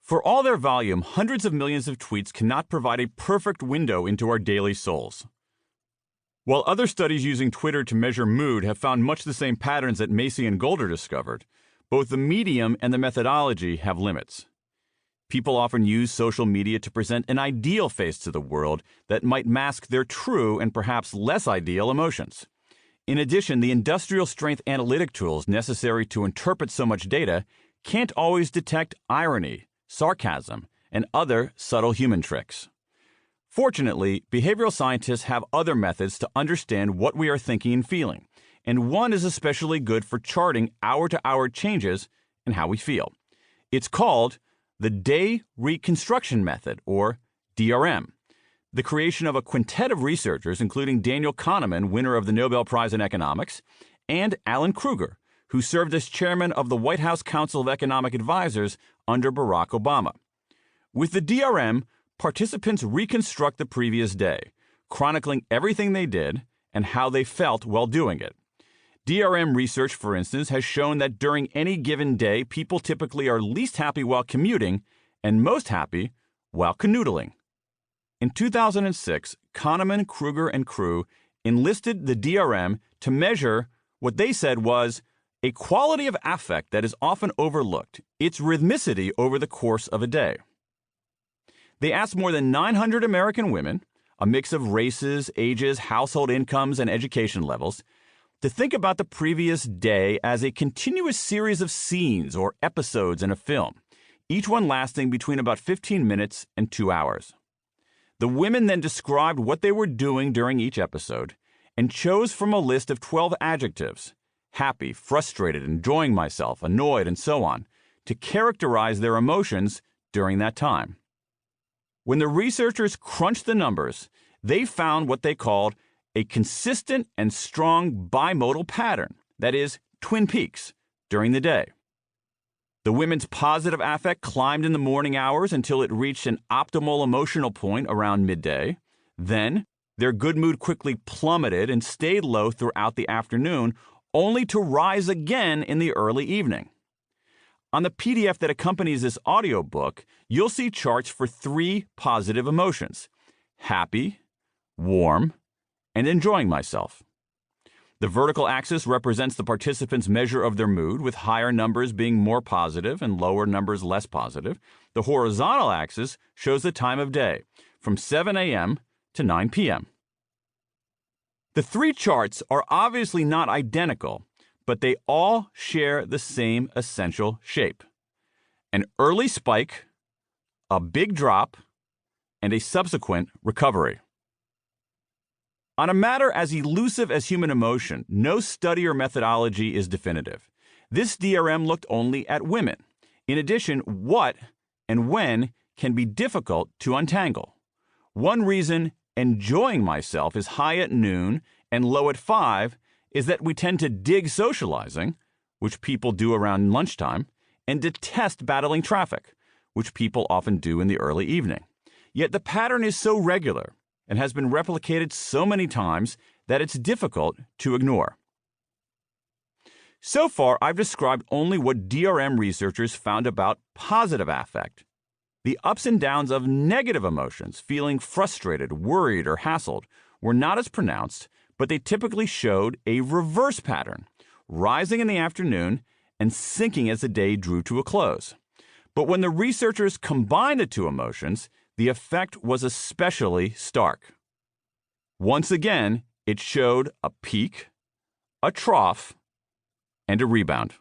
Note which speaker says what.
Speaker 1: For all their volume, hundreds of millions of tweets cannot provide a perfect window into our daily souls. While other studies using Twitter to measure mood have found much the same patterns that Macy and Golder discovered, both the medium and the methodology have limits. People often use social media to present an ideal face to the world that might mask their true and perhaps less ideal emotions. In addition, the industrial-strength analytic tools necessary to interpret so much data can't always detect irony, sarcasm, and other subtle human tricks. Fortunately, behavioral scientists have other methods to understand what we are thinking and feeling, and one is especially good for charting hour-to-hour changes in how we feel. It's called the Day Reconstruction Method, or DRM, the creation of a quintet of researchers, including Daniel Kahneman, winner of the Nobel Prize in Economics, and Alan Krueger, who served as chairman of the White House Council of Economic Advisors under Barack Obama. With the DRM, participants reconstruct the previous day, chronicling everything they did and how they felt while doing it. DRM research, for instance, has shown that during any given day, people typically are least happy while commuting and most happy while canoodling. In 2006, Kahneman, Krueger, and crew enlisted the DRM to measure what they said was a quality of affect that is often overlooked, its rhythmicity over the course of a day. They asked more than 900 American women, a mix of races, ages, household incomes, and education levels, to think about the previous day as a continuous series of scenes or episodes in a film, each one lasting between about 15 minutes and 2 hours. The women then described what they were doing during each episode and chose from a list of 12 adjectives, happy, frustrated, enjoying myself, annoyed, and so on, to characterize their emotions during that time. When the researchers crunched the numbers, they found what they called a consistent and strong bimodal pattern, that is, twin peaks, during the day. The women's positive affect climbed in the morning hours until it reached an optimal emotional point around midday. Then, their good mood quickly plummeted and stayed low throughout the afternoon, only to rise again in the early evening. On the PDF that accompanies this audiobook, you'll see charts for 3 positive emotions: happy, warm, and enjoying myself. The vertical axis represents the participants' measure of their mood, with higher numbers being more positive and lower numbers less positive. The horizontal axis shows the time of day, from 7 a.m. to 9 p.m. The 3 charts are obviously not identical, but they all share the same essential shape: an early spike, a big drop, and a subsequent recovery. On a matter as elusive as human emotion, no study or methodology is definitive. This DRM looked only at women. In addition, what and when can be difficult to untangle. One reason enjoying myself is high at noon and low at 5 is that we tend to dig socializing, which people do around lunchtime, and detest battling traffic, which people often do in the early evening. Yet the pattern is so regular and has been replicated so many times that it's difficult to ignore. So far, I've described only what DRM researchers found about positive affect. The ups and downs of negative emotions, feeling frustrated, worried, or hassled, were not as pronounced, but they typically showed a reverse pattern, rising in the afternoon and sinking as the day drew to a close. But when the researchers combined the 2 emotions, the effect was especially stark. Once again, it showed a peak, a trough, and a rebound.